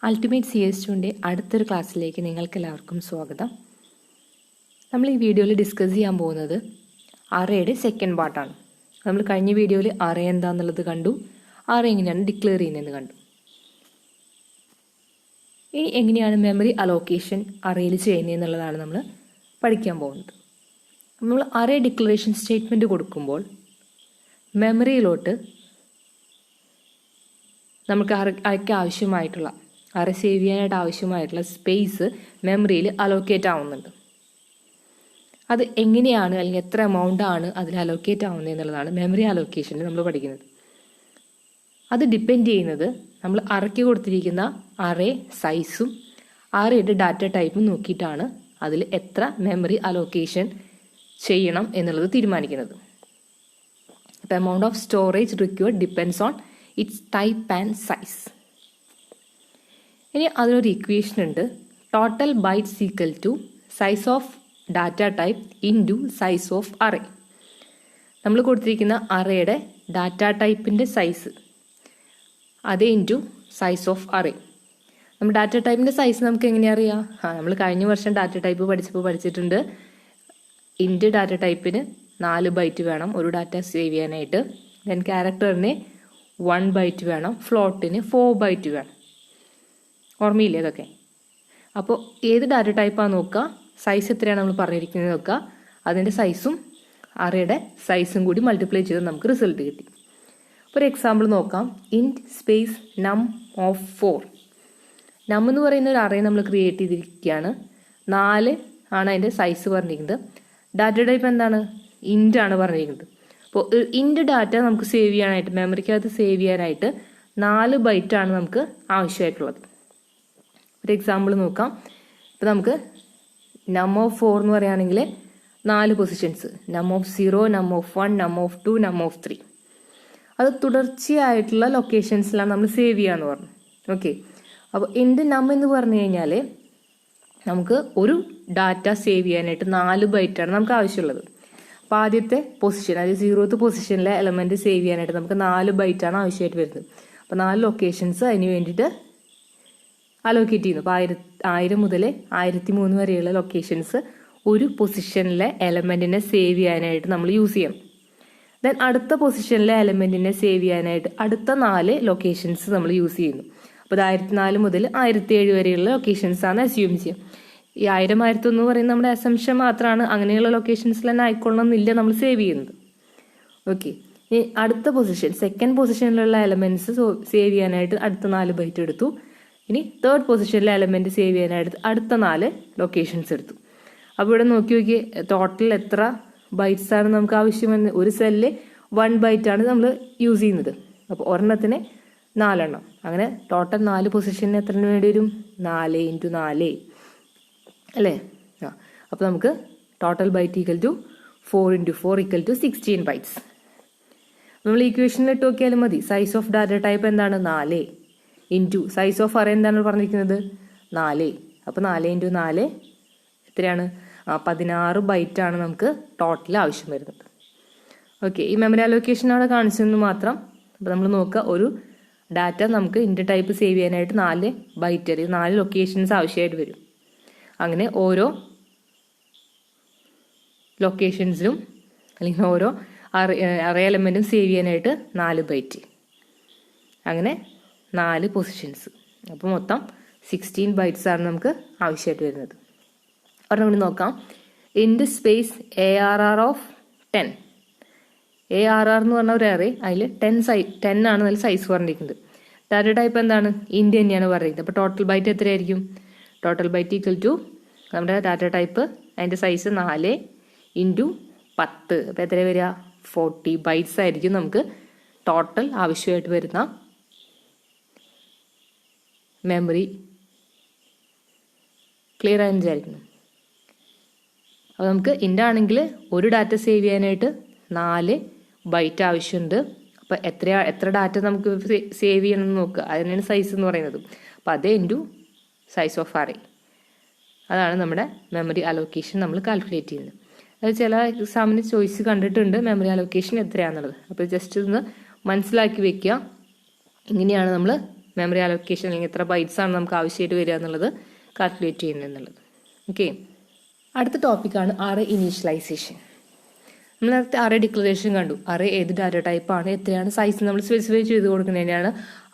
Ultimate CS2ൻ്റെ അടുത്തൊരു ക്ലാസ്സിലേക്ക് നിങ്ങൾക്കെല്ലാവർക്കും സ്വാഗതം. നമ്മൾ ഈ വീഡിയോയിൽ ഡിസ്കസ് ചെയ്യാൻ പോകുന്നത് അറേയുടെ സെക്കൻഡ് പാർട്ടാണ്. നമ്മൾ കഴിഞ്ഞ വീഡിയോയിൽ അറേ എന്താണെന്നുള്ളത് കണ്ടു, അറേ എങ്ങനെയാണ് ഡിക്ലെയർ ചെയ്യുന്നതെന്ന് കണ്ടു. ഇനി എങ്ങനെയാണ് മെമ്മറി അലോക്കേഷൻ അറേയിൽ ചെയ്യുന്നതെന്നുള്ളതാണ് നമ്മൾ പഠിക്കാൻ പോകുന്നത്. നമ്മൾ അറേ ഡിക്ലറേഷൻ സ്റ്റേറ്റ്മെൻറ്റ് കൊടുക്കുമ്പോൾ മെമ്മറിയിലോട്ട് നമുക്ക് അറയ്ക്ക് ആവശ്യമായിട്ടുള്ള അറേ സേവ് ചെയ്യാനായിട്ട് ആവശ്യമായിട്ടുള്ള സ്പേസ് മെമ്മറിയിൽ അലോക്കേറ്റ് ആവുന്നുണ്ട്. അത് എങ്ങനെയാണ് അല്ലെങ്കിൽ എത്ര എമൗണ്ട് ആണ് അതിൽ അലോക്കേറ്റ് ആവുന്നത് എന്നുള്ളതാണ് മെമ്മറി അലോക്കേഷനിൽ നമ്മൾ പഠിക്കുന്നത്. അത് ഡിപ്പെൻഡ് ചെയ്യുന്നത് നമ്മൾ അറയ്ക്ക് കൊടുത്തിരിക്കുന്ന അറേ സൈസും അറേയുടെ ഡാറ്റ ടൈപ്പും നോക്കിയിട്ടാണ് അതിൽ എത്ര മെമ്മറി അലോക്കേഷൻ ചെയ്യണം എന്നുള്ളത് തീരുമാനിക്കുന്നത്. അപ്പോൾ amount of storage required depends on its type and size. ഇനി അതിനൊരു ഇക്വേഷൻ ഉണ്ട്, total bytes equal to size of data type into size of array. നമ്മൾ കൊടുത്തിരിക്കുന്ന അറേയുടെ ഡാറ്റ ടൈപ്പിൻ്റെ സൈസ് അതേ ഇൻറ്റു സൈസ് ഓഫ് അറേ. നമ്മൾ ഡാറ്റ ടൈപ്പിൻ്റെ സൈസ് നമുക്ക് എങ്ങനെയാണ് അറിയാം? നമ്മൾ കഴിഞ്ഞ വർഷം ഡാറ്റ ടൈപ്പ് പഠിച്ചിട്ടുണ്ട്. ഇൻറ്റ് ഡാറ്റ ടൈപ്പിന് 4 ബൈറ്റ് വേണം ഒരു ഡാറ്റ സേവ് ചെയ്യാനായിട്ട്. ദെൻ ക്യാരക്ടറിന് 1 ബൈറ്റ് വേണം, ഫ്ലോട്ടിന് 4 ബൈറ്റ് വേണം. ഓർമ്മയില്ലേ അതൊക്കെ? അപ്പോൾ ഏത് ഡാറ്റ ടൈപ്പാണ് നോക്കുക, സൈസ് എത്രയാണ് നമ്മൾ പറഞ്ഞിരിക്കുന്നത് നോക്കുക, അതിൻ്റെ സൈസും അറേയുടെ സൈസും കൂടി മൾട്ടിപ്ലൈ ചെയ്ത് നമുക്ക് റിസൾട്ട് കിട്ടി. ഒരു എക്സാമ്പിൾ നോക്കാം. ഇൻറ്റ് സ്പേസ് നം ഓഫ് 4. നം എന്ന് പറയുന്ന ഒരു അറേ നമ്മൾ ക്രിയേറ്റ് ചെയ്തിരിക്കുകയാണ്. 4 ആണ് അതിൻ്റെ സൈസ് പറഞ്ഞിരിക്കുന്നത്. ഡാറ്റ ടൈപ്പ് എന്താണ്? ഇൻറ്റ് ആണ് പറഞ്ഞിരിക്കുന്നത്. അപ്പോൾ ഇൻറ്റ് ഡാറ്റ നമുക്ക് സേവ് ചെയ്യാനായിട്ട്, മെമ്മറിക്കകത്ത് സേവ് ചെയ്യാനായിട്ട് 4 ബൈറ്റാണ് നമുക്ക് ആവശ്യമായിട്ടുള്ളത്. ഒരു എക്സാമ്പിൾ നോക്കാം. ഇപ്പോൾ നമുക്ക് നം ഓഫ് 4 എന്ന് പറയുകയാണെങ്കിൽ 4 പൊസിഷൻസ്, നം ഓഫ് 0, നം ഓഫ് 1, നം ഓഫ് 2, നം ഓഫ് 3. അത് തുടർച്ചയായിട്ടുള്ള ലൊക്കേഷൻസിലാണ് നമ്മൾ സേവ് ചെയ്യാന്ന് പറഞ്ഞു. ഓക്കെ, അപ്പോൾ എൻ്റെ നം എന്ന് പറഞ്ഞു കഴിഞ്ഞാൽ നമുക്ക് ഒരു ഡാറ്റ സേവ് ചെയ്യാനായിട്ട് 4 ബൈറ്റാണ് നമുക്ക് ആവശ്യമുള്ളത്. അപ്പോൾ ആദ്യത്തെ പൊസിഷൻ, അതായത് 0th പൊസിഷനിലെ എലമെൻറ്റ് സേവ് ചെയ്യാനായിട്ട് നമുക്ക് 4 ബൈറ്റാണ് ആവശ്യമായിട്ട് വരുന്നത്. അപ്പോൾ 4 ലൊക്കേഷൻസ് അതിന് വേണ്ടിയിട്ട് അലോക്കേറ്റ് ചെയ്യുന്നു. അപ്പോൾ 1000 മുതൽ 1003 വരെയുള്ള ലൊക്കേഷൻസ് ഒരു പൊസിഷനിലെ എലമെൻറ്റിനെ സേവ് ചെയ്യാനായിട്ട് നമ്മൾ യൂസ് ചെയ്യണം. ദെൻ അടുത്ത പൊസിഷനിലെ എലമെൻറ്റിനെ സേവ് ചെയ്യാനായിട്ട് അടുത്ത 4 ലൊക്കേഷൻസ് നമ്മൾ യൂസ് ചെയ്യുന്നു. അപ്പോൾ 1004 മുതൽ 1007 വരെയുള്ള ലൊക്കേഷൻസ് ആണ് അസ്യൂം ചെയ്യുക. ഈ 1000, 1001 പറയുന്നത് നമ്മുടെ അസംഷൻ മാത്രമാണ്. അങ്ങനെയുള്ള ലൊക്കേഷൻസിൽ തന്നെ ആയിക്കൊള്ളണമെന്നില്ല നമ്മൾ സേവ് ചെയ്യുന്നത്. ഓക്കെ, ഇനി അടുത്ത പൊസിഷൻ, സെക്കൻഡ് പൊസിഷനിലുള്ള എലമെൻറ്റ്സ് സേവ് ചെയ്യാനായിട്ട് അടുത്ത 4 ബൈറ്റ് എടുത്തു. ഇനി തേർഡ് പൊസിഷനിലെ എലമെൻറ്റ് സേവ് ചെയ്യാനായിട്ട് അടുത്ത 4 ലൊക്കേഷൻസ് എടുത്തു. അപ്പോൾ ഇവിടെ നോക്കി ടോട്ടൽ എത്ര ബൈറ്റ്സ് ആണ് നമുക്ക് ആവശ്യമെന്ന്. ഒരു സെല്ലിൽ 1 ബൈറ്റാണ് നമ്മൾ യൂസ് ചെയ്യുന്നത്. അപ്പോൾ ഒരെണ്ണത്തിന് 4 എണ്ണം. അങ്ങനെ ടോട്ടൽ 4 പൊസിഷന് എത്ര വേണ്ടി വരും? 4 × 4 അല്ലേ? അപ്പോൾ നമുക്ക് total byte equal to 4 × 4 equal to 16 bytes. നമ്മൾ ഇക്വേഷനിൽ ഇട്ട് നോക്കിയാലും മതി. സൈസ് ഓഫ് ഡാറ്റ ടൈപ്പ് എന്താണ്? 4 ഇൻറ്റു സൈസ് ഓഫ് അറേ എന്താണ് പറഞ്ഞിരിക്കുന്നത്? 4. അപ്പോൾ 4 × 4 എത്രയാണ്? 16 ബൈറ്റാണ് നമുക്ക് ടോട്ടൽ ആവശ്യം വരുന്നത്. ഓക്കെ, ഈ മെമ്മറി അലോക്കേഷൻ അവിടെ കാണിച്ചെന്ന് മാത്രം. അപ്പോൾ നമ്മൾ നോക്കുക, ഒരു ഡാറ്റ നമുക്ക് ഇൻറ്റ് ടൈപ്പ് സേവ് ചെയ്യാനായിട്ട് 4 ബൈറ്റ് അല്ലെങ്കിൽ 4 ലൊക്കേഷൻസ് ആവശ്യമായിട്ട് വരും. അങ്ങനെ ഓരോ ലൊക്കേഷൻസിലും അല്ലെങ്കിൽ ഓരോ അറേ എലമെൻറ്റും സേവ് ചെയ്യാനായിട്ട് 4 ബൈറ്റ്. അങ്ങനെ 4 പൊസിഷൻസ്. അപ്പോൾ മൊത്തം 16 ബൈറ്റ്സ് ആണ് നമുക്ക് ആവശ്യമായിട്ട് വരുന്നത്. ഒരെണ്ണം കൂടി നോക്കാം. ഇൻറ്റ് സ്പേസ് ARR ഓഫ് 10. ARR എന്ന് പറഞ്ഞ ഒരു അറേ, അതിൽ 10 ആണ് അതിൽ സൈസ് പറഞ്ഞിരിക്കുന്നത്. ഡാറ്റ ടൈപ്പ് എന്താണ്? ഇൻറ്റ് തന്നെയാണ് പറഞ്ഞിരിക്കുന്നത്. അപ്പോൾ ടോട്ടൽ ബൈറ്റ് എത്രയായിരിക്കും? ടോട്ടൽ ബൈറ്റ് ഈക്വൽ ടു നമ്മുടെ ഡാറ്റ ടൈപ്പ് അതിൻ്റെ സൈസ് 4 × 10. അപ്പോൾ എത്ര വരിക? 40 ബൈറ്റ്സ് ആയിരിക്കും നമുക്ക് ടോട്ടൽ ആവശ്യമായിട്ട് വരുന്ന മെമ്മറി. ക്ലിയർ ആയെന്ന് വിചാരിക്കുന്നു. അപ്പോൾ നമുക്ക് ഇൻറ്റ് ആണെങ്കിൽ ഒരു ഡാറ്റ സേവ് ചെയ്യാനായിട്ട് 4 ബൈറ്റ് ആവശ്യമുണ്ട്. അപ്പോൾ എത്ര ഡാറ്റ നമുക്ക് സേവ് ചെയ്യണമെന്ന് നോക്കുക, അതിനാണ് സൈസ് എന്ന് പറയുന്നത്. അപ്പോൾ അതേ ഇൻറ്റു സൈസ് ഓഫ് അറേ. അതാണ് നമ്മുടെ മെമ്മറി അലോക്കേഷൻ നമ്മൾ കാൽക്കുലേറ്റ് ചെയ്യുന്നത്. അത് ചില എക്സാമിന് ചോയ്സ് കണ്ടിട്ടുണ്ട് മെമ്മറി അലോക്കേഷൻ എത്രയാണെന്നുള്ളത്. അപ്പോൾ ജസ്റ്റ് ഒന്ന് മനസ്സിലാക്കി വെക്കുക. ഇങ്ങനെയാണ് നമ്മൾ മെമ്മറി അലോക്കേഷൻ അല്ലെങ്കിൽ എത്ര ബൈറ്റ്സ് ആണ് നമുക്ക് ആവശ്യമായിട്ട് വരിക എന്നുള്ളത് കാൽക്കുലേറ്റ് ചെയ്യുന്നത് എന്നുള്ളത്. ഓക്കെ, അടുത്ത ടോപ്പിക്കാണ് അറേ ഇനീഷ്യലൈസേഷൻ. നമ്മൾ നേരത്തെ അറേ ഡിക്ലറേഷൻ കണ്ടു. അറേ ഏത് ഡാറ്റ ടൈപ്പാണ്, എത്രയാണ് സൈസ് നമ്മൾ സ്പെസിഫൈ ചെയ്ത് കൊടുക്കുന്നതിനാണ്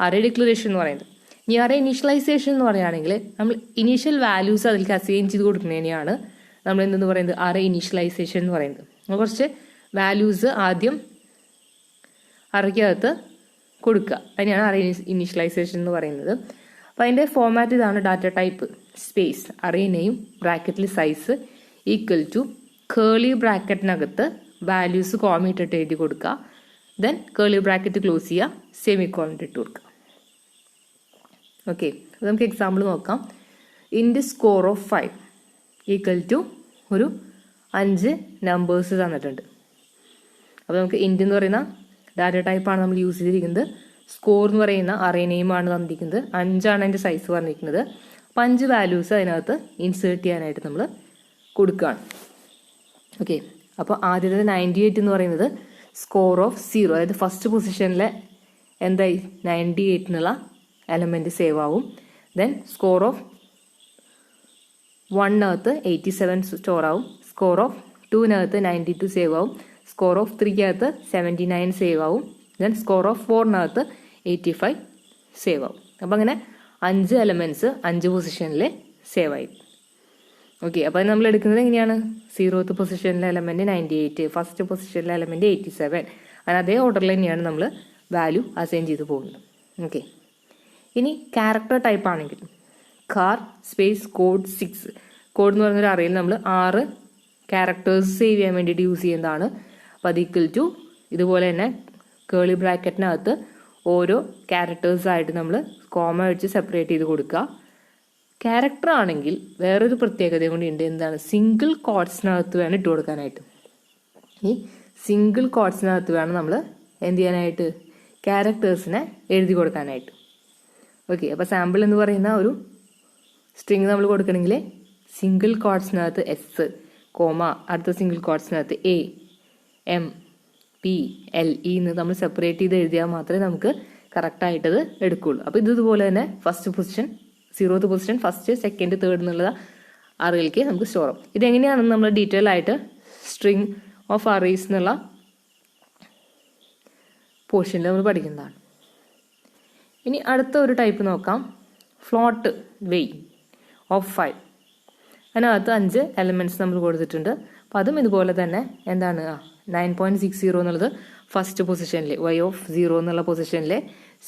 അറേ ഡിക്ലറേഷൻ എന്ന് പറയുന്നത്. ഇനി അറേ ഇനീഷ്യലൈസേഷൻ എന്ന് പറയുകയാണെങ്കിൽ നമ്മൾ ഇനീഷ്യൽ വാല്യൂസ് അതിലേക്ക് അസൈൻ ചെയ്ത് കൊടുക്കുന്നതിനെയാണ് നമ്മൾ എന്തെന്ന് പറയുന്നത് അറേ ഇനീഷ്യലൈസേഷൻ എന്ന് പറയുന്നത്. നമ്മൾ കുറച്ച് വാല്യൂസ് ആദ്യം അറയ്ക്കകത്ത് കൊടുക്കുക, അതിനെയാണ് അറേ ഇനീഷ്യലൈസേഷൻ എന്ന് പറയുന്നത്. അപ്പോൾ അതിൻ്റെ ഫോമാറ്റ് ഇതാണ്: data type space array name ബ്രാക്കറ്റിൽ സൈസ് ഈക്വൽ ടു കേളി ബ്രാക്കറ്റിനകത്ത് വാല്യൂസ് കോമ ഇട്ടിട്ട് എഴുതി കൊടുക്കുക, ദെൻ കേളി ബ്രാക്കറ്റ് ക്ലോസ് ചെയ്യുക, സെമിക്കോളൻ ഇട്ട് കൊടുക്കുക. ഓക്കെ, അപ്പോൾ നമുക്ക് എക്സാമ്പിൾ നോക്കാം. Int score of 5 equal to ഒരു 5 നമ്പേഴ്സ് തന്നിട്ടുണ്ട്. അപ്പോൾ നമുക്ക് ഇൻറ്റ് എന്ന് പറയുന്ന ഡാറ്റ ടൈപ്പാണ് നമ്മൾ യൂസ് ചെയ്തിരിക്കുന്നത്. സ്കോർ എന്ന് പറയുന്ന അറേ നെയിമാണ് തന്നിരിക്കുന്നത്. 5 ആണ് അതിൻ്റെ സൈസ് പറഞ്ഞിരിക്കുന്നത്. അപ്പോൾ 5 വാല്യൂസ് അതിനകത്ത് ഇൻസേർട്ട് ചെയ്യാനായിട്ട് നമ്മൾ കൊടുക്കുകയാണ്. ഓക്കെ, അപ്പോൾ ആദ്യത്തെ 98 എന്ന് പറയുന്നത് സ്കോർ ഓഫ് 0, അതായത് ഫസ്റ്റ് പൊസിഷനിലെ എന്തായി 98 എന്നുള്ള എലമെൻറ്റ് സേവ് ആവും. ദെൻ സ്കോർ ഓഫ് 1നകത്ത് 87 സ്റ്റോർ ആവും. സ്കോർ ഓഫ് 2നകത്ത് 92 സേവ് ആവും. സ്കോർ ഓഫ് 3കകത്ത് 79 സേവ് ആവും. ദെൻ സ്കോർ ഓഫ് 4നകത്ത് 85 സേവ് ആവും. അപ്പം അങ്ങനെ 5 എലമെൻറ്റ്സ് 5 പൊസിഷനിൽ സേവ് ആയി. ഓക്കെ, അപ്പോൾ നമ്മൾ എടുക്കുന്നത് എങ്ങനെയാണ്? 0th പൊസിഷനിലെ എലമെൻറ്റ് 98, ഫസ്റ്റ് പൊസിഷനിലെ എലമെൻറ്റ് 87, അങ്ങനെ അതേ ഓർഡറിൽ തന്നെയാണ് നമ്മൾ വാല്യൂ അസൈൻ ചെയ്ത് പോകുന്നത്. ഓക്കെ, ഇനി ക്യാരക്ടർ ടൈപ്പ് ആണെങ്കിൽ കാർ സ്പേസ് കോഡ് 6. കോഡ് എന്ന് പറയുന്നൊരു അറയിൽ നമ്മൾ 6 ക്യാരക്ടേഴ്സ് സേവ് ചെയ്യാൻ വേണ്ടിയിട്ട് യൂസ് ചെയ്യുന്നതാണ്. അപ്പോൾ അത് ഈക്വൽ ടു ഇതുപോലെ തന്നെ കേളി ബ്രാക്കറ്റിനകത്ത് ഓരോ ക്യാരക്ടേഴ്സായിട്ട് നമ്മൾ കോമ വെച്ച് സെപ്പറേറ്റ് ചെയ്ത് കൊടുക്കുക. ക്യാരക്ടർ ആണെങ്കിൽ വേറൊരു പ്രത്യേകത കൂടി ഉണ്ട്. എന്താണ്? സിംഗിൾ കോഡ്സിനകത്ത് വേണം ഇട്ട് കൊടുക്കാനായിട്ട്. ഈ സിംഗിൾ കോഡ്സിനകത്ത് വേണം നമ്മൾ എന്ത് ചെയ്യാനായിട്ട്? ക്യാരക്ടേഴ്സിനെ എഴുതി കൊടുക്കാനായിട്ട്. ഓക്കെ, അപ്പോൾ സാമ്പിൾ എന്ന് പറയുന്ന ഒരു സ്ട്രിങ് നമ്മൾ കൊടുക്കണമെങ്കിൽ സിംഗിൾ കോഡ്സിനകത്ത് എസ് കോമ, അടുത്ത സിംഗിൾ കോഡ്സിനകത്ത് A M P L E എന്ന് നമ്മൾ സെപ്പറേറ്റ് ചെയ്ത് എഴുതിയാൽ മാത്രമേ നമുക്ക് കറക്റ്റായിട്ടത് എടുക്കുകയുള്ളൂ. അപ്പോൾ ഇതുപോലെ തന്നെ first position 0th position first second third എന്നുള്ള അറയിലേക്ക് നമുക്ക് സ്റ്റോർ ആവും. ഇതെങ്ങനെയാണെന്ന് നമ്മൾ ഡീറ്റെയിൽ ആയിട്ട് സ്ട്രിങ് ഓഫ് അറേസ് എന്നുള്ള പോർഷനിൽ നമ്മൾ പഠിക്കുന്നതാണ്. ഇനി അടുത്ത ഒരു ടൈപ്പ് നോക്കാം, ഫ്ലോട്ട് വെയ് ഓഫ് 5. അതിനകത്ത് 5 എലമെൻറ്റ്സ് നമ്മൾ കൊടുത്തിട്ടുണ്ട്. അപ്പോൾ അതും ഇതുപോലെ തന്നെ എന്താണ് 9.60 എന്നുള്ളത് ഫസ്റ്റ് പൊസിഷനിൽ വൈ ഓഫ് 0 എന്നുള്ള പൊസിഷനിൽ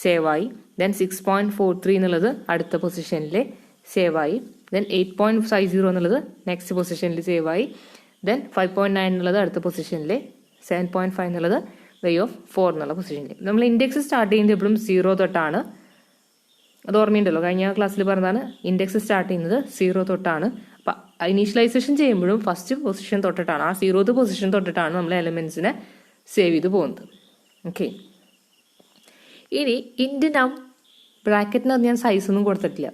സേവ് ആയി. ദെൻ 6.43 എന്നുള്ളത് അടുത്ത പൊസിഷനിൽ സേവ് ആയി. ദെൻ 8.50 എന്നുള്ളത് നെക്സ്റ്റ് പൊസിഷനിൽ സേവ് ആയി. ദെൻ 5.9 എന്നുള്ളത് അടുത്ത പൊസിഷനിൽ, 7.5 എന്നുള്ളത് വൈ ഓഫ് 4 എന്നുള്ള പൊസിഷനിൽ. നമ്മൾ ഇൻഡെക്സ് സ്റ്റാർട്ട് ചെയ്യുന്നത് എപ്പോഴും 0 തൊട്ടാണ്. അത് ഓർമ്മയുണ്ടല്ലോ, കഴിഞ്ഞ ക്ലാസ്സിൽ പറഞ്ഞതാണ് ഇൻഡെക്സ് സ്റ്റാർട്ട് ചെയ്യുന്നത് 0 തൊട്ടാണ്. അപ്പം ഇനീഷ്യലൈസേഷൻ ചെയ്യുമ്പോഴും ഫസ്റ്റ് പൊസിഷൻ തൊട്ടിട്ടാണ്, ആ 0th പൊസിഷൻ തൊട്ടിട്ടാണ് നമ്മൾ എലമെൻറ്റ്സിനെ സേവ് ചെയ്ത് പോകുന്നത്. ഓക്കെ, ഇനി ഇൻറ്റ് നം ബ്രാക്കറ്റിനകത്ത് ഞാൻ സൈസ് ഒന്നും കൊടുത്തിട്ടില്ല.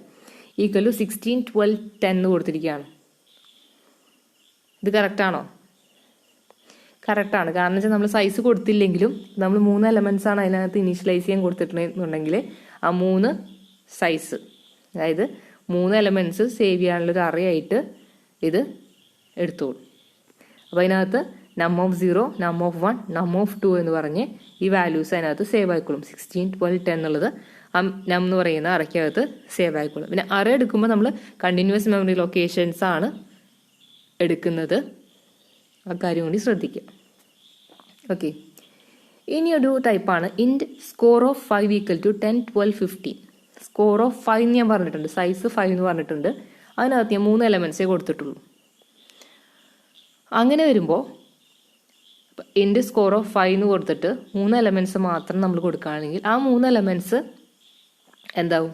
ഈക്വൽ ടു 16, 12, 10 കൊടുത്തിരിക്കുകയാണ്. ഇത് കറക്റ്റാണോ? കറക്റ്റാണ്. കാരണം വെച്ചാൽ നമ്മൾ സൈസ് കൊടുത്തില്ലെങ്കിലും നമ്മൾ 3 എലമെൻറ്റ്സ് ആണ് അതിനകത്ത് ഇനീഷ്യലൈസ് ചെയ്യാൻ കൊടുത്തിട്ടുണ്ടെന്നുണ്ടെങ്കിൽ ആ 3 സൈസ്, അതായത് 3 എലമെൻറ്റ്സ് സേവ് ചെയ്യാനുള്ളൊരു അറേ ആയിട്ട് ഇത് എടുത്തോളൂ. അപ്പോൾ അതിനകത്ത് നം ഓഫ് 0, നം ഓഫ് 1, നം ഓഫ് 2 എന്ന് പറഞ്ഞ് ഈ വാല്യൂസ് അതിനകത്ത് സേവ് ആയിക്കോളും. 16, 12, 10 എന്നുള്ളത് ആ നം എന്ന് പറയുന്ന അറയ്ക്കകത്ത് സേവ് ആയിക്കോളും. പിന്നെ അറേ എടുക്കുമ്പോൾ നമ്മൾ കണ്ടിന്യൂസ് മെമ്മറി ലൊക്കേഷൻസ് ആണ് എടുക്കുന്നത്. ആ കാര്യം കൂടി ശ്രദ്ധിക്കുക. ഓക്കെ, ഇനിയൊരു ടൈപ്പാണ് int score of 5 equal to 10, 12, 15. Score of 5 ഞാൻ പറഞ്ഞിട്ടുണ്ട്, സൈസ് 5 എന്ന് പറഞ്ഞിട്ടുണ്ട്. അതിനകത്ത് ഞാൻ 3 എലമെൻറ്റ്സേ കൊടുത്തിട്ടുള്ളൂ. അങ്ങനെ വരുമ്പോൾ ഇൻറ്റ് സ്കോർ ഓഫ് 5 എന്ന് കൊടുത്തിട്ട് 3 എലമെൻറ്റ്സ് മാത്രം നമ്മൾ കൊടുക്കുകയാണെങ്കിൽ ആ 3 എലമെൻറ്റ്സ് എന്താവും?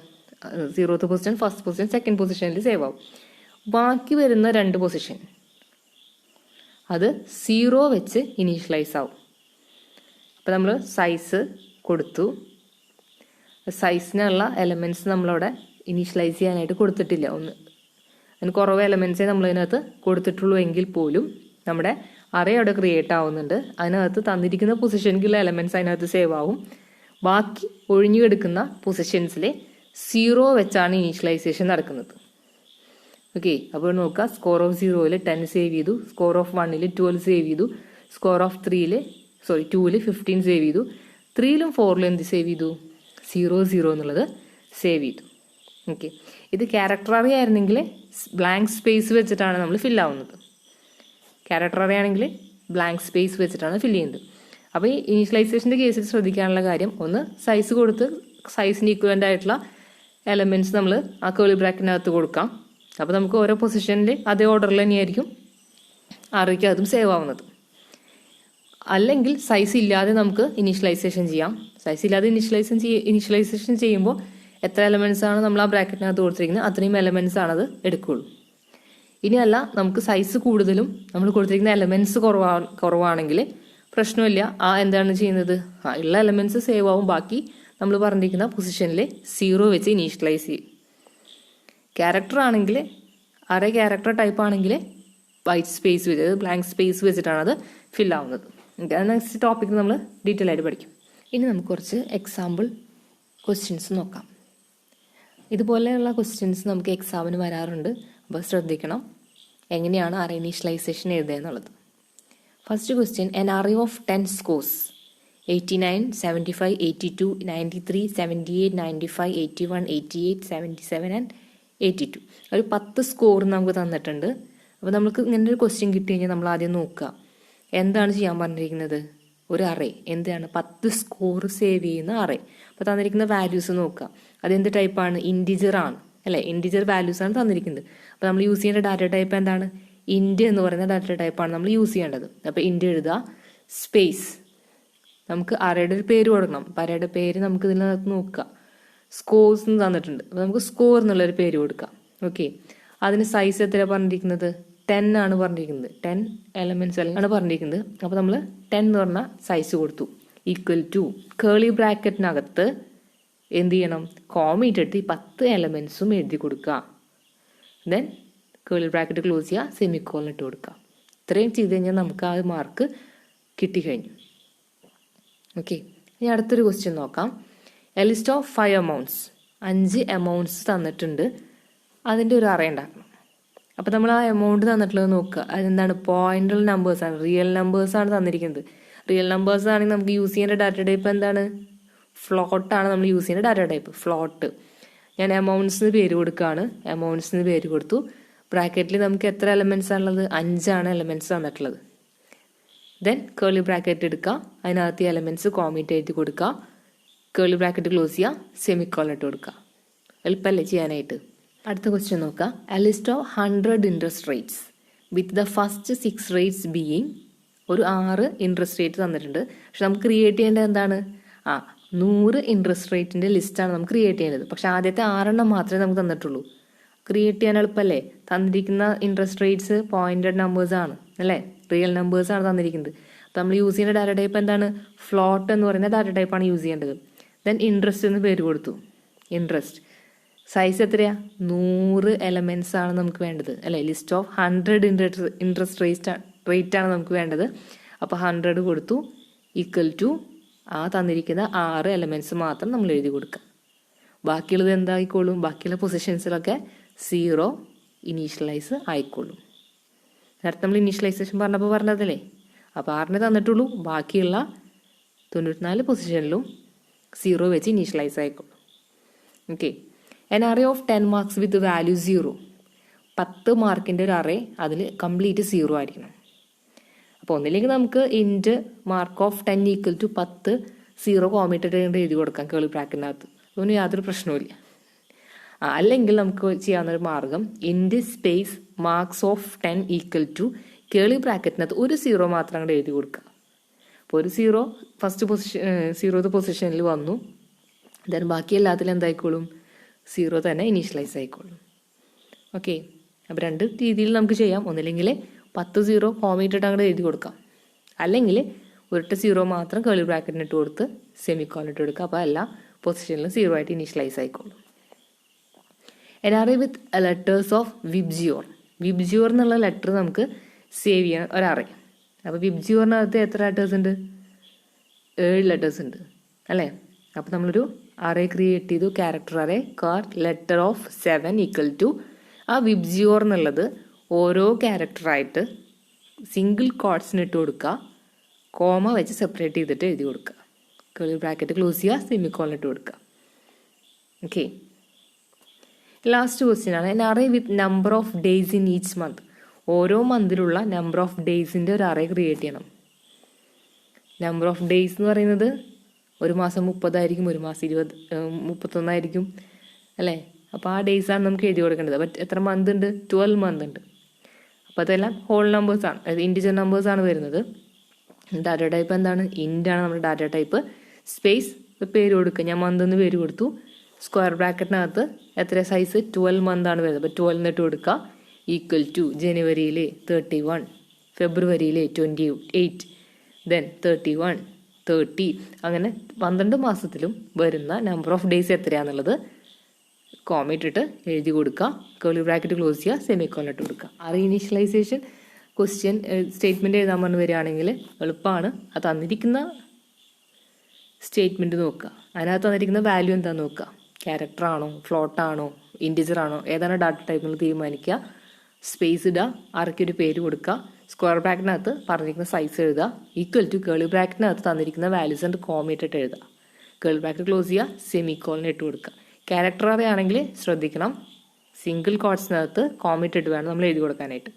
0th position, first position, second പൊസിഷനിൽ സേവ് ആവും. ബാക്കി വരുന്ന 2 പൊസിഷൻ അത് 0 വെച്ച് ഇനീഷ്യലൈസ് ആവും. അപ്പോൾ നമ്മൾ സൈസ് കൊടുത്തു, സൈസിനുള്ള എലമെൻറ്റ്സ് നമ്മളവിടെ ഇനീഷ്യലൈസ് ചെയ്യാനായിട്ട് കൊടുത്തിട്ടില്ല. അതിന് കുറവ് എലമെൻറ്റ്സേ നമ്മളതിനകത്ത് കൊടുത്തിട്ടുള്ളൂ എങ്കിൽ പോലും നമ്മുടെ അറേ അവിടെ ക്രിയേറ്റ് ആവുന്നുണ്ട്. അതിനകത്ത് തന്നിരിക്കുന്ന പൊസിഷനിലുള്ള എലമെൻറ്റ്സ് അതിനകത്ത് സേവ് ആവും. ബാക്കി ഒഴിഞ്ഞു കിടക്കുന്ന പൊസിഷൻസിലെ 0 വെച്ചാണ് ഇനീഷ്യലൈസേഷൻ നടക്കുന്നത്. ഓക്കെ, അപ്പോൾ നോക്കുക, സ്കോർ ഓഫ് 0ൽ 10 സേവ് ചെയ്തു, സ്കോർ ഓഫ് 1ൽ 12 സേവ് ചെയ്തു, സ്കോർ ഓഫ് 2ൽ 15 സേവ് ചെയ്തു, 3ലും 4ലും എന്ത് സേവ് ചെയ്തു? 0 എന്നുള്ളത് സേവ് ചെയ്തു. ഓക്കെ, ഇത് ക്യാരക്ടർ അറേ ആയിരുന്നെങ്കിൽ ബ്ലാങ്ക് സ്പേസ് വെച്ചിട്ടാണ് നമ്മൾ ഫില്ലാവുന്നത്. ക്യാരക്ടർ അറേ ആണെങ്കിൽ ബ്ലാങ്ക് സ്പേസ് വെച്ചിട്ടാണ് ഫില്ല് ചെയ്യുന്നത്. അപ്പോൾ ഈ ഇനീഷ്യലൈസേഷൻ്റെ കേസിൽ ശ്രദ്ധിക്കാനുള്ള കാര്യം, ഒന്ന് സൈസ് കൊടുത്ത് സൈസിന് ഈക്വലൻ്റ് ആയിട്ടുള്ള എലമെൻറ്റ്സ് നമ്മൾ ആ കേളി ബ്രാക്കറ്റിനകത്ത് കൊടുക്കാം. അപ്പോൾ നമുക്ക് ഓരോ പൊസിഷനിൽ അതേ ഓർഡറിൽ തന്നെയായിരിക്കും അറേക്ക് അതും സേവ് ആവുന്നത്. അല്ലെങ്കിൽ സൈസ് ഇല്ലാതെ നമുക്ക് ഇനീഷ്യലൈസേഷൻ ചെയ്യാം. സൈസ് ഇല്ലാതെ ഇനീഷ്യലൈസേഷൻ ചെയ്യുമ്പോൾ എത്ര എലമെൻറ്റ്സ് ആണ് നമ്മൾ ആ ബ്രാക്കറ്റിനകത്ത് കൊടുത്തിരിക്കുന്നത് അത്രയും എലമെൻറ്റ്സ് ആണത് എടുക്കുകയുള്ളൂ. ഇനിയല്ല, നമുക്ക് സൈസ് കൂടുതലും നമ്മൾ കൊടുത്തിരിക്കുന്ന എലമെൻറ്റ്സ് കുറവാണെങ്കിൽ പ്രശ്നമില്ല. എന്താണ് ചെയ്യുന്നത്? ഉള്ള എലമെൻറ്റ്സ് സേവ് ആവും, ബാക്കി നമ്മൾ പറഞ്ഞിരിക്കുന്ന പൊസിഷനിൽ 0 വെച്ച് ഇനീഷ്യലൈസ് ചെയ്യും. ക്യാരക്ടർ ആണെങ്കിൽ, അറേ ക്യാരക്ടർ ടൈപ്പ് ആണെങ്കിൽ വൈറ്റ് സ്പേസ് വെച്ച്, ബ്ലാങ്ക് സ്പേസ് വെച്ചിട്ടാണ് അത് ഫിൽ ആവുന്നത്. നെക്സ്റ്റ് ടോപ്പിക് നമ്മൾ ഡീറ്റെയിൽ ആയിട്ട് പഠിക്കും. ഇനി നമുക്ക് കുറച്ച് എക്സാമ്പിൾ ക്വസ്റ്റ്യൻസ് നോക്കാം. ഇതുപോലെയുള്ള ക്വസ്റ്റ്യൻസ് നമുക്ക് എക്സാമിന് വരാറുണ്ട്. അപ്പോൾ ശ്രദ്ധിക്കണം എങ്ങനെയാണ് അറേ ഇനീഷ്യലൈസേഷൻ എഴുതുക എന്നുള്ളത്. First question, an array of 10 scores 89, 75, 82, 93, 78, 95, 81, 88, 77 and 82. ഒരു 10 സ്കോർ നമുക്ക് തന്നിട്ടുണ്ട്. അപ്പോൾ നമുക്ക് ഇങ്ങനെ ഒരു ക്വസ്റ്റ്യൻ കിട്ടി കഴിഞ്ഞാൽ നമ്മൾ ആദ്യം നോക്കുക എന്താണ് ചെയ്യാൻ പറഞ്ഞിരിക്കുന്നത്. ഒരു അറേ എന്താണ് 10 സ്കോർ സേവ് ചെയ്യുന്ന അറേ. അപ്പോൾ തന്നിരിക്കുന്ന വാല്യൂസ് നോക്കുക, അതെന്ത് ടൈപ്പാണ്? ഇൻറ്റിജർ ആണ് അല്ലേ? ഇൻറ്റിജർ വാല്യൂസ് ആണ് തന്നിരിക്കുന്നത്. അപ്പോൾ നമ്മൾ യൂസ് ചെയ്യേണ്ട ഡാറ്റ ടൈപ്പ് എന്താണ്? ഇൻറ്റ് എന്ന് പറയുന്ന ഡാറ്റ ടൈപ്പാണ് നമ്മൾ യൂസ് ചെയ്യേണ്ടത്. അപ്പോൾ ഇൻറ്റ് എഴുതുക, സ്പേസ്, നമുക്ക് അറേയുടെ ഒരു പേര് കൊടുക്കണം. അപ്പോൾ അറേയുടെ പേര് നമുക്ക് ഇതിനകത്ത് നോക്കുക, സ്കോർസ് എന്ന് തന്നിട്ടുണ്ട്. അപ്പോൾ നമുക്ക് സ്കോർ എന്നുള്ളൊരു പേര് കൊടുക്കാം. ഓക്കെ, അതിന് സൈസ് എത്രയാണ് പറഞ്ഞിരിക്കുന്നത്? 10 ആണ് പറഞ്ഞിരിക്കുന്നത്. 10 എലമെന്റ്സ് ആണ് പറഞ്ഞിരിക്കുന്നത്. അപ്പോൾ നമ്മൾ 10 എന്ന് പറഞ്ഞ സൈസ് കൊടുത്തു. ഈക്വൽ ടു കേളി ബ്രാക്കറ്റിനകത്ത് എന്ത് ചെയ്യണം? കോമ ഇട്ടിട്ട് ഈ 10 എലമെന്റ്സും എഴുതി കൊടുക്കുക. ദെൻ കേളി ബ്രാക്കറ്റ് ക്ലോസ് ചെയ്യുക, സെമിക്കോളൻ ഇട്ട് കൊടുക്കുക. ഇത്രയും ചെയ്ത് കഴിഞ്ഞാൽ നമുക്ക് ആ മാർക്ക് കിട്ടിക്കഴിഞ്ഞു. ഓക്കെ, ഇനി അടുത്തൊരു ക്വസ്റ്റ്യൻ നോക്കാം. A list of 5 amounts, 5 amounts തന്നിട്ടുണ്ട്. അതിൻ്റെ ഒരു അറേ ഉണ്ടാക്കണം. അപ്പോൾ നമ്മൾ ആ എമൗണ്ട് തന്നിട്ടുള്ളത് നോക്കുക, അതെന്താണ്? പോയിന്റൽ നമ്പേഴ്സാണ്, റിയൽ നമ്പേഴ്സാണ് തന്നിരിക്കുന്നത്. റിയൽ നമ്പേഴ്സ് ആണെങ്കിൽ നമുക്ക് യൂസ് ചെയ്യേണ്ട ഡാറ്റ ടൈപ്പ് എന്താണ്? ഫ്ലോട്ടാണ് നമ്മൾ യൂസ് ചെയ്യുന്ന ഡാറ്റ ടൈപ്പ്, ഫ്ലോട്ട്. ഞാൻ എമൗണ്ട്സിന് പേര് കൊടുക്കുകയാണ്. എമൗണ്ട്സിന് പേര് കൊടുത്തു. ബ്രാക്കറ്റിൽ നമുക്ക് എത്ര എലമെന്റ്സ് ആണുള്ളത്? 5 എലമെന്റ്സ് തന്നിട്ടുള്ളത്. ദെൻ കേളി ബ്രാക്കറ്റ് എടുക്കുക, അതിനകത്ത് എലമെന്റ്സ് കോമീറ്റ് എഴുതി കൊടുക്കുക, കേളി ബ്രാക്കറ്റ് ക്ലോസ് ചെയ്യുക, സെമിക്കോളൻ ഇട്ട് കൊടുക്കുക. എളുപ്പമല്ലേ ചെയ്യാനായിട്ട്? അടുത്ത ക്വസ്റ്റ്യൻ നോക്കുക. A list of 100 interest rates with the first 6 rates being. ഒരു 6 ഇൻട്രസ്റ്റ് റേറ്റ് തന്നിട്ടുണ്ട്. പക്ഷെ നമുക്ക് ക്രിയേറ്റ് ചെയ്യേണ്ടത് എന്താണ്? 100 ഇൻട്രസ്റ്റ് റേറ്റിന്റെ ലിസ്റ്റാണ് നമുക്ക് ക്രിയേറ്റ് ചെയ്യേണ്ടത്. പക്ഷെ ആദ്യത്തെ 6 മാത്രമേ നമുക്ക് തന്നിട്ടുള്ളൂ. ക്രിയേറ്റ് ചെയ്യാൻ എളുപ്പമല്ലേ? തന്നിരിക്കുന്ന ഇൻട്രസ്റ്റ് റേറ്റ്സ് പോയിന്റഡ് നമ്പേഴ്സ് ആണ് അല്ലേ? റിയൽ നമ്പേഴ്സ് ആണ് തന്നിരിക്കുന്നത്. അപ്പം നമ്മൾ യൂസ് ചെയ്യുന്ന ഡാറ്റ ടൈപ്പ് എന്താണ്? ഫ്ലോട്ട് എന്ന് പറയുന്ന ഡാറ്റ ടൈപ്പാണ് യൂസ് ചെയ്യേണ്ടത്. ദെൻ ഇൻട്രസ്റ്റ് എന്ന് പേര് കൊടുത്തു. ഇൻട്രസ്റ്റ് സൈസ് എത്രയാ? 100 എലമെന്റ്സ് ആണ് നമുക്ക് വേണ്ടത് അല്ലേ? ലിസ്റ്റ് ഓഫ് 100 ഇൻട്രസ്റ്റ് റേറ്റ് ആണ് നമുക്ക് വേണ്ടത്. അപ്പോൾ 100 കൊടുത്തു, ഈക്വൽ ടു ആ തന്നിരിക്കുന്ന 6 എലമെന്റ്സ് മാത്രം നമ്മൾ എഴുതി കൊടുക്കുക. ബാക്കിയുള്ളത് എന്തായിക്കോളും? ബാക്കിയുള്ള പൊസിഷൻസിലൊക്കെ 0 ഇനീഷ്യലൈസ് ആയിക്കോളും. നേരത്തെ നമ്മൾ ഇനീഷ്യലൈസേഷൻ പറഞ്ഞതല്ലേ? അപ്പോൾ 6 തന്നിട്ടുള്ളൂ, ബാക്കിയുള്ള 94 പൊസിഷനിലും 0 വെച്ച് ഇനീഷ്യലൈസ് ആയിക്കോളും. Okay, an array of 10 marks with value 0. 10 മാർക്കിൻ്റെ ഒരു അറേ, അതിൽ കംപ്ലീറ്റ് 0 ആയിരിക്കണം. അപ്പോൾ ഒന്നില്ലെങ്കിൽ നമുക്ക് ഇൻറ്റ് മാർക്ക് ഓഫ് 10 ഈക്വൽ ടു 10 0 കോമിറ്റഡ് എഴുതി കൊടുക്കാം കേളി ബ്രാക്കറ്റിനകത്ത്. അതിന് യാതൊരു പ്രശ്നവുമില്ല. അല്ലെങ്കിൽ നമുക്ക് ചെയ്യാവുന്നൊരു മാർഗം int space marks of 10 equal to curly ബ്രാക്കറ്റിനകത്ത് ഒരു 0 മാത്രം അങ്ങോട്ട് എഴുതി കൊടുക്കുക. അപ്പോൾ ഒരു 0 ഫസ്റ്റ് 0th പൊസിഷനിൽ വന്നു. ദെൻ ബാക്കി എല്ലാത്തിലും എന്തായിക്കോളും? 0 തന്നെ ഇനീഷ്യലൈസ് ആയിക്കോളും. ഓക്കെ, അപ്പോൾ 2 രീതിയിൽ നമുക്ക് ചെയ്യാം. ഒന്നില്ലെങ്കിൽ 10 0 കോമിറ്റിട്ട് അങ്ങോട്ട് എഴുതി കൊടുക്കാം, അല്ലെങ്കിൽ ഒരിട്ട് 0 മാത്രം കേളി ബ്രാക്കറ്റിന് ഇട്ട് കൊടുത്ത് സെമിക്കോളൻ ഇട്ട് കൊടുക്കുക. അപ്പോൾ എല്ലാ പൊസിഷനിലും 0 ആയിട്ട് ഇനീഷ്യലൈസ് ആയിക്കോളും. an array with letters of VIBGYOR. VIBGYOR എന്നുള്ള ലെറ്റർ നമുക്ക് സേവ് ചെയ്യാൻ ഒരു അറേ. അപ്പോൾ വിബ്ജിയോറിനകത്ത് എത്ര ലെറ്റേഴ്സ് ഉണ്ട്? 7 ലെറ്റേഴ്സ് ഉണ്ട് അല്ലേ? അപ്പോൾ നമ്മളൊരു അറേ ക്രിയേറ്റ് ചെയ്തു, character array char letter of 7 equal to ആ വിബ്ജിയോർ എന്നുള്ളത് ഓരോ ക്യാരക്ടറായിട്ട് സിംഗിൾ കോട്ട്സിന് ഇട്ട് കൊടുക്കുക, കോമ വെച്ച് സെപ്പറേറ്റ് ചെയ്തിട്ട് എഴുതി കൊടുക്കുക. കേർലി ബ്രാക്കറ്റ് ക്ലോസ് ചെയ്യുക, സെമിക്കോളൻ ഇട്ട് കൊടുക്കുക. ഓക്കെ, ലാസ്റ്റ് ക്വസ്റ്റ്യൻ ആണ്. N array with number of days in each month. ഓരോ മന്തിലുള്ള നമ്പർ ഓഫ് ഡേയ്സിൻ്റെ ഒരു അറേ ക്രിയേറ്റ് ചെയ്യണം. നമ്പർ ഓഫ് ഡേയ്സ് എന്ന് പറയുന്നത് ഒരു മാസം 30 ആയിരിക്കും, ഒരു മാസം 31 ആയിരിക്കും അല്ലേ. അപ്പോൾ ആ ഡേയ്സാണ് നമുക്ക് എഴുതി കൊടുക്കേണ്ടത്. അപ്പോൾ എത്ര മന്ത് ഉണ്ട്? 12 മന്ത് ഉണ്ട്. അപ്പോൾ അതെല്ലാം ഹോൾ നമ്പേഴ്സാണ്, അതായത് ഇൻറ്റിജർ നമ്പേഴ്സാണ് വരുന്നത്. ഡാറ്റ ടൈപ്പ് എന്താണ്? ഇൻ്റാണ് നമ്മുടെ ഡാറ്റ ടൈപ്പ്. സ്പേസ് പേര് കൊടുക്കുക, ഞാൻ മന്ത് എന്ന് പേര് കൊടുത്തു. സ്ക്വയർ ബ്രാക്കറ്റിനകത്ത് എത്ര സൈസ്? 12 മന്താണ് വരുന്നത്. അപ്പോൾ 12 എന്നിട്ട് കൊടുക്കുക, ഈക്വൽ ടു ജനുവരിയിൽ 31, ഫെബ്രുവരിയിൽ 28, ദെൻ 31, 30, അങ്ങനെ 12 മാസത്തിലും വരുന്ന നമ്പർ ഓഫ് ഡേയ്സ് എത്രയാണെന്നുള്ളത് കോമ ഇട്ടിട്ട് എഴുതി കൊടുക്കുക. കേർലി ബ്രാക്കറ്റ് ക്ലോസ് ചെയ്യുക, സെമിക്കോളൻ ഇട്ട് കൊടുക്കുക. അറേ ഇനീഷ്യലൈസേഷൻ ക്വസ്റ്റ്യൻ സ്റ്റേറ്റ്മെൻറ്റ് എഴുതാൻ പറഞ്ഞു വരികയാണെങ്കിൽ എളുപ്പമാണ്. അത് തന്നിരിക്കുന്ന സ്റ്റേറ്റ്മെൻറ്റ് നോക്കുക, അതിനകത്ത് തന്നിരിക്കുന്ന വാല്യൂ എന്താണെന്ന് നോക്കുക. ക്യാരക്ടർ ആണോ, ഫ്ലോട്ട് ആണോ, ഇൻറ്റിജർ ആണോ, ഏതാണ് ഡാറ്റ ടൈപ്പ് എന്ന് തീരുമാനിക്കുക. സ്പേസ് ഇടുക, അറയ്ക്ക് ഒരു പേര് കൊടുക്കുക. സ്ക്വയർ ബ്രാക്കറ്റിനകത്ത് പറഞ്ഞിരിക്കുന്ന സൈസ് എഴുതുക, ഈക്വൽ ടു കേർലി ബ്രാക്കറ്റിനകത്ത് തന്നിരിക്കുന്ന വാല്യൂസ് ആൻഡ് കോമ ഇട്ടിട്ട് എഴുതുക. കേർലി ബ്രാക്കറ്റ് ക്ലോസ് ചെയ്യുക, സെമിക്കോളൻ ഇട്ട് കൊടുക്കുക. ക്യാരക്ടർ അറേ ആണെങ്കിൽ ശ്രദ്ധിക്കണം, സിംഗിൾ കോട്ട്സിനകത്ത് കോമ ഇട്ടിട്ട് വേണം നമ്മൾ എഴുതി കൊടുക്കാനായിട്ട്.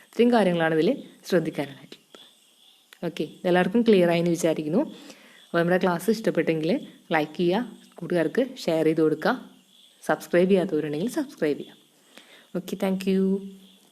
ഇത്രയും കാര്യങ്ങളാണ് ഇതിൽ ശ്രദ്ധിക്കാനായിട്ട്. ഓക്കെ, എല്ലാവർക്കും ക്ലിയർ ആയി എന്ന് വിചാരിക്കുന്നു. അപ്പോൾ നമ്മുടെ ക്ലാസ് ഇഷ്ടപ്പെട്ടെങ്കിൽ ലൈക്ക് ചെയ്യുക, കൂട്ടുകാർക്ക് ഷെയർ ചെയ്ത് കൊടുക്കുക. സബ്സ്ക്രൈബ് ചെയ്യാത്തവരുണ്ടെങ്കിൽ സബ്സ്ക്രൈബ് ചെയ്യുക. Okay, thank you.